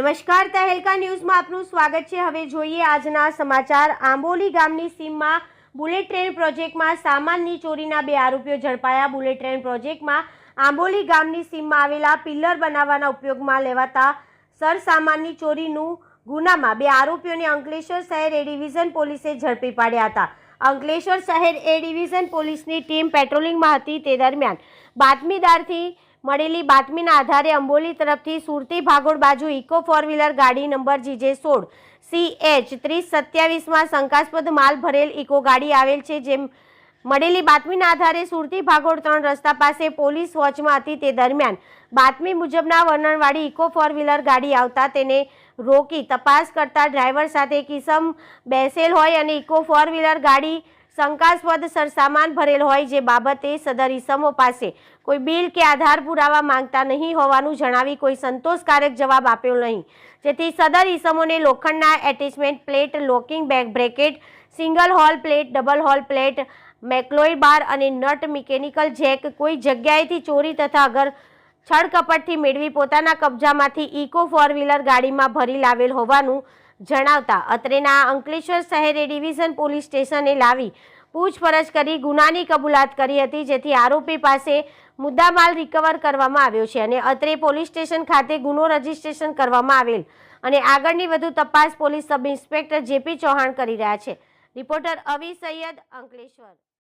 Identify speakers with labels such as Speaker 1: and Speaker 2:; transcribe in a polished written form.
Speaker 1: નમસ્કાર, તહેલકા ન્યૂઝમાં આપનું સ્વાગત છે। હવે જોઈએ આજના સમાચાર। આંબોલી ગામની સીમમાં બુલેટ ટ્રેન પ્રોજેક્ટમાં સામાનની ચોરીના 2 આરોપીઓ ઝડપાયા। બુલેટ ટ્રેન પ્રોજેક્ટમાં આંબોલી ગામની સીમમાં આવેલા પિલ્લર બનાવવાના ઉપયોગમાં લેવાતા સરસામાનની ચોરીનું ગુનામાં 2 આરોપીઓને અંકલેશ્વર શહેર એ ડિવિઝન પોલીસે ઝડપી પાડ્યા હતા। અંકલેશ્વર શહેર એ ડિવિઝન પોલીસની ટીમ પેટ્રોલિંગમાં હતી। તે દરમિયાન બાતમીદારથી મળેલી બાતમીના આધારે અંબોલી તરફથી સુરતી ભાગોળ બાજુ ઇકો 4-વ્હીલર ગાડી નંબર GJ16 CH 3027માં શંકાસ્પદ માલ ભરેલ ઇકો ગાડી આવેલ છે। જેમ મળેલી બાતમીના આધારે સુરતી ભાગોળ 3 રસ્તા પાસે પોલીસ વોચમાં હતી। તે દરમિયાન બાતમી મુજબના વર્ણનવાળી ઇકો 4-વ્હીલર ગાડી આવતા તેને રોકી તપાસ કરતા ડ્રાઈવર સાથે કિસમ બેસેલ હોય અને ઇકો 4-વ્હીલર ગાડી શંકાસ્પદ સરસામાન ભરેલ હોય, જે બાબતે સદર ઈસમો પાસે કોઈ બિલ કે આધાર પુરાવા માંગતા નહીં હોવાનું જણાવી કોઈ સંતોષકારક જવાબ આપ્યો નહીં, જેથી સદર ઈસમોને લોખંડના attachment plate, locking bracket, single hole plate, double hole plate, મેકલોઈ બાર અને નટ, મિકેનિકલ જેક કોઈ જગ્યાએથી ચોરી તથા અગર છળકપટથી મેળવી પોતાના કબજામાંથી ઇકો 4-વ્હીલર ગાડીમાં ભરી લાવેલ હોવાનું જણાવતા અત્રેના અંકલેશ્વર શહેર એ ડિવિઝન પોલીસ સ્ટેશને લાવી પૂછપરછ કરી ગુનાની કબૂલાત કરી હતી, જેથી આરોપી પાસે મુદ્દામાલ રિકવર કરવામાં આવ્યો છે અને અત્રે પોલીસ સ્ટેશન ખાતે ગુનો રજીસ્ટ્રેશન કરવામાં આવેલ અને આગળની વધુ તપાસ police sub inspector JP Chauhan કરી રહ્યા છે। રિપોર્ટર અવી સૈયદ, અંકલેશ્વર।